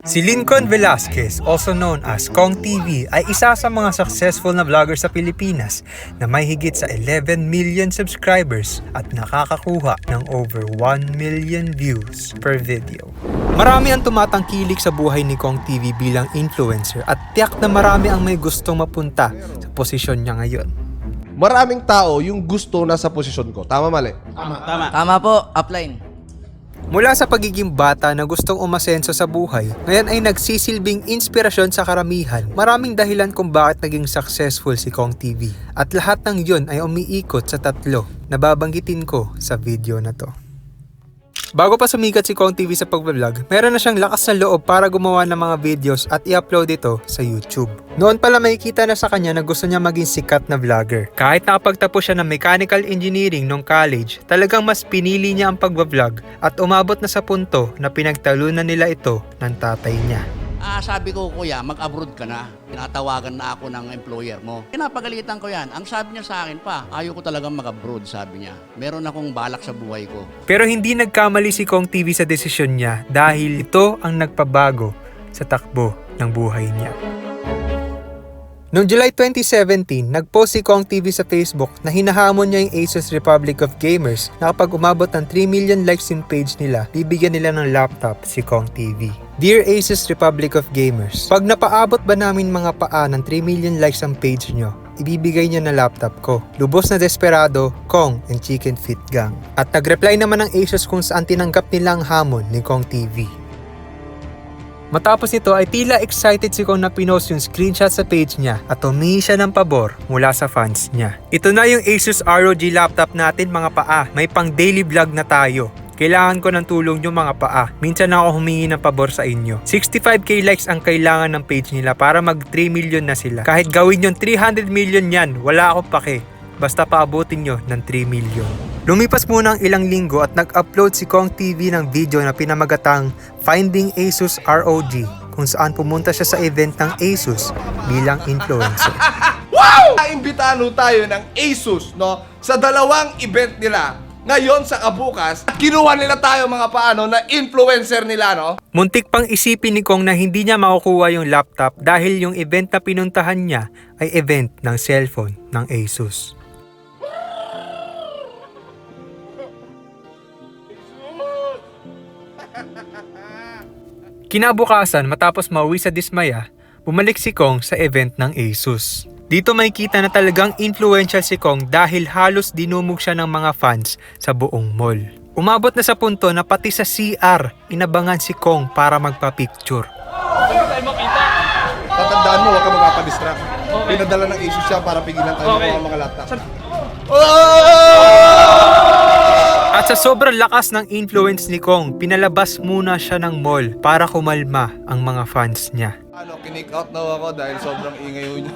Si Lincoln Velasquez, also known as Kong TV, ay isa sa mga successful na vlogger sa Pilipinas na may higit sa 11 million subscribers at nakakakuha ng over 1 million views per video. Marami ang tumatangkilik sa buhay ni Kong TV bilang influencer at tiyak na marami ang may gustong mapunta sa posisyon niya ngayon. Maraming tao yung gusto nasa posisyon ko. Tama, mali? Tama po, upline. Mula sa pagiging bata na gustong umasenso sa buhay, ngayon ay nagsisilbing inspirasyon sa karamihan. Maraming dahilan kung bakit naging successful si Kong TV. At lahat ng yun ay umiikot sa tatlo na babanggitin ko sa video na to. Bago pa sumikat si Kong TV sa pagbablog, meron na siyang lakas na loob para gumawa ng mga videos at i-upload ito sa YouTube. Noon pala makikita na sa kanya na gusto niya maging sikat na vlogger. Kahit nakapagtapos siya ng mechanical engineering nung college, talagang mas pinili niya ang pagbablog at umabot na sa punto na pinagtalunan nila ito ng tatay niya. Sabi ko, kuya, mag-abroad ka na. Tinatawagan na ako ng employer mo. Pinapagalitan ko yan. Ang sabi niya sa akin pa, ayaw ko talagang mag-abroad, sabi niya. Meron akong balak sa buhay ko. Pero hindi nagkamali si Kong TV sa desisyon niya dahil ito ang nagpabago sa takbo ng buhay niya. Noong July 2017, nag-post si Kong TV sa Facebook na hinahamon niya yung Asus Republic of Gamers na kapag umabot ng 3 million likes yung page nila, bibigyan nila ng laptop si Kong TV. Dear Asus Republic of Gamers, pag napaabot ba namin mga paa ng 3 million likes ang page nyo, ibibigay niya na laptop ko. Lubos na desperado, Kong and Chicken Fit Gang. At nag-reply naman ng Asus kung saan tinanggap nila ang hamon ni Kong TV. Matapos nito ay tila excited si Kong na pinost yung screenshot sa page niya at humingi siya ng pabor mula sa fans niya. Ito na yung Asus ROG laptop natin mga paa, may pang daily vlog na tayo. Kailangan ko ng tulong nyo mga paa. Minsan ako humingi ng pabor sa inyo. 65k likes ang kailangan ng page nila para mag 3 million na sila. Kahit gawin yung 300 million yan, wala akong pake. Basta paabutin nyo ng 3 million. Lumipas muna ang ilang linggo at nag-upload si Kong TV ng video na pinamagatang Finding Asus ROG kung saan pumunta siya sa event ng Asus bilang influencer. Wow! Naimbitahan tayo ng Asus, no? Sa dalawang event nila. Ngayon sa kabukas, kinuha nila tayo mga paano na influencer nila, no? Muntik pang isipin ni Kong na hindi niya makukuha yung laptop dahil yung event na pinuntahan niya ay event ng cellphone ng Asus. Kinabukasan matapos mauwi sa dismaya, bumalik si Kong sa event ng Asus. Dito makikita na talagang influential si Kong dahil halos dinumog siya ng mga fans sa buong mall. Umabot na sa punto na pati sa CR inabangan si Kong para magpa-picture. Tatandaan mo, huwag ka magpapadistract. Pinadala ng Asus siya para pigilan tayo ng mga laptop. At sa sobrang lakas ng influence ni Kong, pinalabas muna siya ng mall para kumalma ang mga fans niya. Kinick out na ako dahil sobrang ingay yun.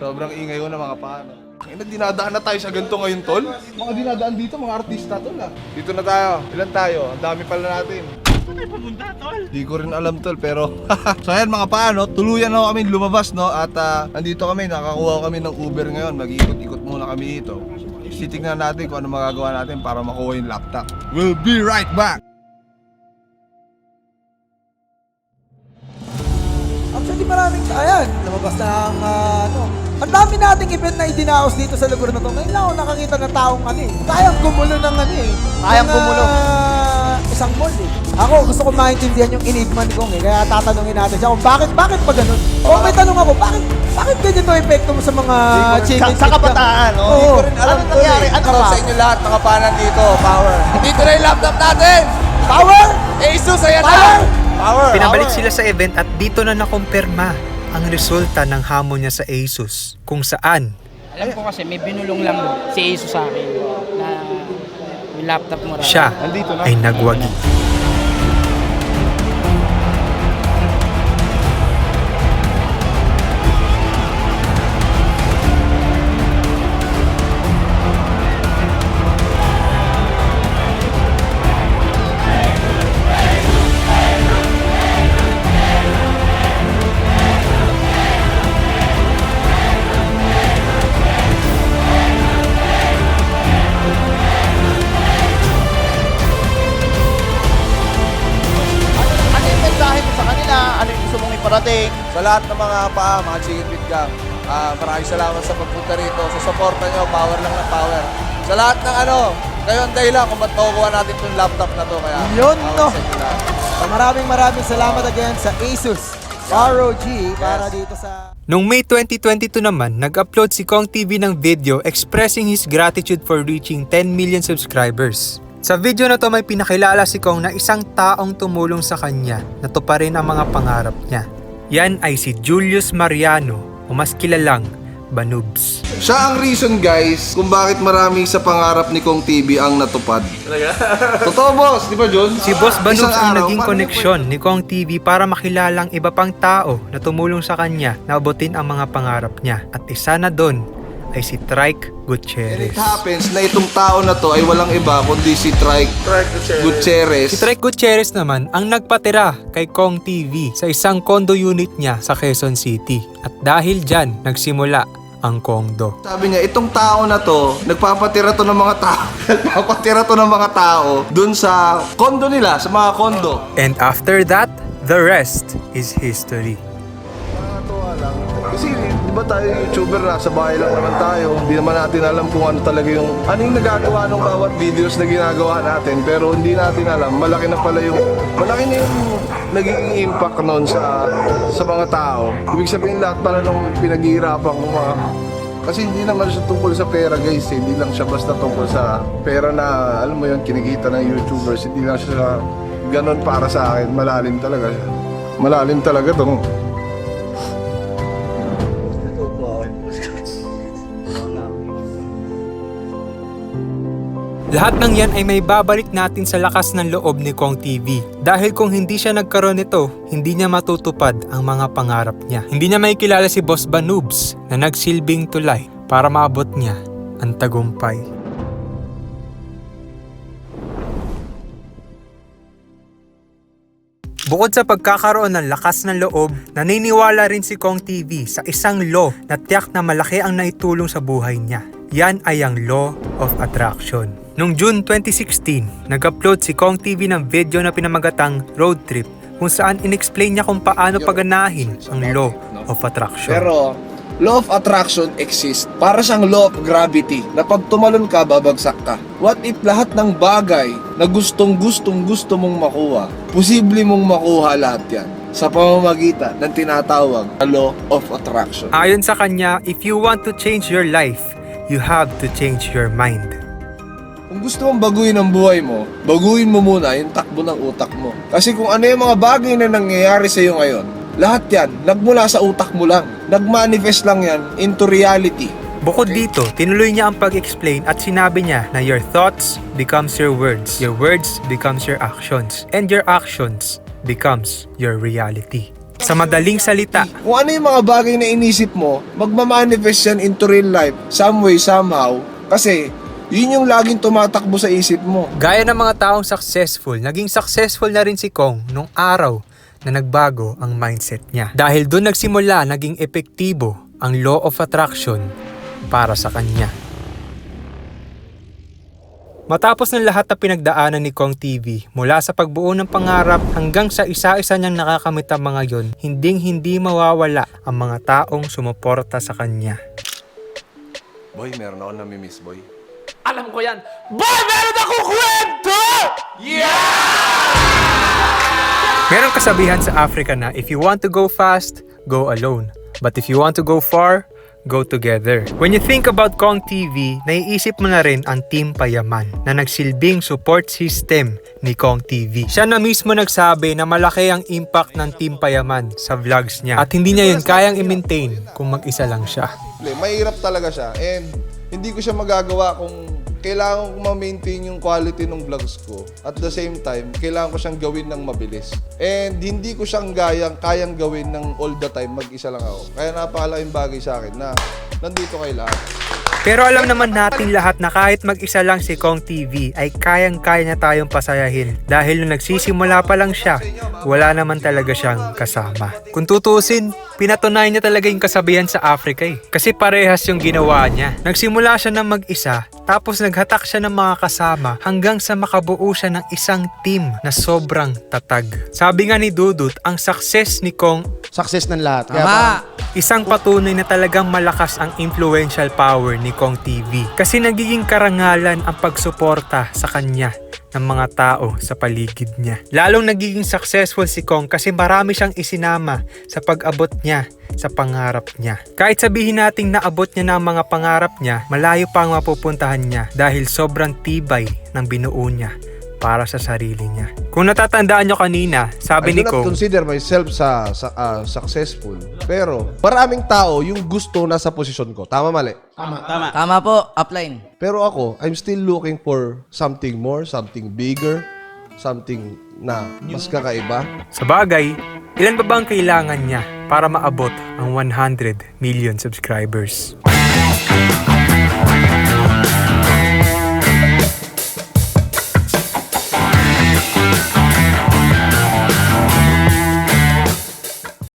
Sobrang ingay yun ng mga paano. Dinadaan na tayo sa ganito ngayon, tol. Mga dinadaan dito, mga artista, tol. Dito na tayo. Ilan tayo? Ang dami pala natin. Saan tayo pumunta, tol? Di ko rin alam, tol, pero... So ayan mga paano, tuluyan na kami lumabas, no? At nandito kami, nakakuha kami ng Uber ngayon. Mag-iikot-ikot muna kami dito. Titignan natin kung ano magagawa natin para makuha yung laptop. We'll be right back! Actually maraming, ayan, lumabas na ang ang dami nating event na idinaos dito sa lugar na to. Ngayon lang ako nakakita ng taong kayang gumulo ng Kayang gumulo. Isang mall Ako gusto ko maintindihan yung enigma ni Kong kaya tatanungin natin siya kung bakit ba ganun? Kung may tanong ako, bakit ganito epekto mo sa mga chicken Sa kabataan, no? Hindi ko rin alam, Ano nangyari? Ano ba? sa inyo lahat, mga panan dito, power. Dito na yung laptop natin! Power! Asus, ayan Power! Power! Pinabalik sila sa event at dito na nakumpirma ang resulta ng hamon niya sa Asus kung saan Alam ko kasi may binulong lang si Asus sa akin na yung laptop mo raw. siya ay nagwagi. parating. Sa lahat ng mga mga Chicken Feet Gang, maraming salamat sa pagpunta rito. Sa suporta nyo, power lang ng power. Sa lahat ng kayo ang dahilan kung ba't makukuha natin itong laptop na to. Kaya, Yun, no. sa inyo lahat. So, maraming salamat again sa Asus ROG para dito sa... Noong May 2022 naman, nag-upload si Kong TV ng video expressing his gratitude for reaching 10 million subscribers. Sa video na to may pinakilala si Kong na isang taong tumulong sa kanya na tuparin ang mga pangarap niya. Yan ay si Julius Mariano o mas kilalang Banubs. Siya ang reason guys kung bakit marami sa pangarap ni Kong TV ang natupad. Talaga? Totoo boss, di ba John? Si Boss Banubs Isang ang araw, naging paano koneksyon ni Kong TV para makilalang iba pang tao na tumulong sa kanya na abutin ang mga pangarap niya. At isa na doon ay si Trike And Gutierrez. it happens na itong tao na to ay walang iba kundi si Trike Gutierrez. Si Trike Gutierrez naman ang nagpatira kay Kong TV sa isang condo unit niya sa Quezon City. At dahil dyan, nagsimula ang Kongdo. Sabi niya, itong tao na to, nagpapatira to ng mga tao. Nagpapatira to ng mga tao dun sa condo nila, sa mga condo. And after that, the rest is history. Nakakatuwa lang. Kasi di ba tayo YouTuber na, sa bahay lang naman tayo. Hindi naman natin alam kung ano talaga yung nagagawa ng bawat videos na ginagawa natin. Pero hindi natin alam, malaki na yung naging impact noon sa mga tao. Ibig sabihin lahat pala nung pinaghihirapan ko kasi hindi naman siya tungkol sa pera guys, hindi lang siya basta tungkol sa pera na alam mo yun, kinikita ng YouTubers, hindi lang siya ganon para sa akin, malalim talaga siya. Malalim talaga tong Lahat ng yan ay may babalik natin sa lakas ng loob ni Kong TV. Dahil kung hindi siya nagkaroon nito, hindi niya matutupad ang mga pangarap niya. Hindi niya makikilala si Boss Banubs na nagsilbing tulay para maabot niya ang tagumpay. Bukod sa pagkakaroon ng lakas ng loob, naniniwala rin si Kong TV sa isang law na tiyak na malaki ang naitulong sa buhay niya. Yan ay ang Law of Attraction. Noong June 2016, nag-upload si Kong TV ng video na pinamagatang Road Trip kung saan inexplain niya kung paano paganahin ang Law of Attraction. Pero, law of attraction exists. Para siyang law of gravity na pag tumalon ka, babagsak ka. What if lahat ng bagay na gusto mong makuha, posible mong makuha lahat yan sa pamamagitan ng tinatawag na law of attraction. Ayon sa kanya, if you want to change your life, you have to change your mind. Kung gusto mong baguhin ang buhay mo, baguhin mo muna yung takbo ng utak mo. Kasi kung ano yung mga bagay na nangyayari sa iyo ngayon, lahat yan, nagmula sa utak mo lang. Nagmanifest lang yan into reality. Bukod dito, tinuloy niya ang pag-explain at sinabi niya na your thoughts becomes your words becomes your actions, and your actions becomes your reality. Sa madaling salita, Kung ano yung mga bagay na inisip mo, magmamanifest yan into real life, some way, somehow. Kasi, yun yung laging tumatakbo sa isip mo. gaya ng mga taong successful, naging successful na rin si Kong nung araw na nagbago ang mindset niya. Dahil doon nagsimula, naging epektibo ang Law of Attraction para sa kanya. Matapos ng lahat na pinagdaanan ni Kong TV, mula sa pagbuo ng pangarap hanggang sa isa-isa niyang nakakamit ang mga yon, hindi mawawala ang mga taong sumuporta sa kanya. Boy, meron ako namimiss, boy. Alam ko yan. Boy, meron akong kwento! Merong kasabihan sa Africa na if you want to go fast, go alone. But if you want to go far, go together. When you think about Kong TV, naiisip mo na rin ang Team Payaman na nagsilbing support system ni Kong TV. Siya na mismo nagsabi na malaki ang impact ng Team Payaman sa vlogs niya at hindi niya yun kayang i-maintain kung mag-isa lang siya. Mahirap talaga siya and hindi ko siya magagawa kung kailangan ko ma-maintain yung quality ng vlogs ko. At the same time, kailangan ko siyang gawin ng mabilis. And hindi ko siyang kayang gawin ng all the time, mag-isa lang ako. Kaya napakalaking bagay sa akin na nandito kay lahat. Pero alam naman natin lahat na kahit mag-isa lang si Kong TV ay kayang-kaya niya tayong pasayahin dahil nung nagsisimula pa lang siya, wala naman talaga siyang kasama. Kung tutusin, pinatunayan niya talaga yung kasabihan sa Africa kasi parehas yung ginawa niya. Nagsimula siya ng mag-isa, tapos naghatak siya ng mga kasama hanggang sa makabuo siya ng isang team na sobrang tatag. Sabi nga ni Dudut, ang success ni Kong success ng lahat. Kaya Tama. Isang patunay na talagang malakas ang influential power ni Kong TV kasi nagiging karangalan ang pagsuporta sa kanya ng mga tao sa paligid niya. Lalong nagiging successful si Kong kasi marami siyang isinama sa pag-abot niya sa pangarap niya. Kahit sabihin nating naabot niya na ang mga pangarap niya, malayo pa ang mapupuntahan niya dahil sobrang tibay ng binuo niya para sa sarili niya. Kung natatandaan nyo kanina, sabi I ni do not Kong, consider myself successful. Pero maraming tao yung gusto nasa posisyon ko. Tama, mali? Tama po, upline. Pero ako, I'm still looking for something more, something bigger, something na mas kakaiba. sa bagay, ilan ba bang kailangan niya para maabot ang 100 million subscribers?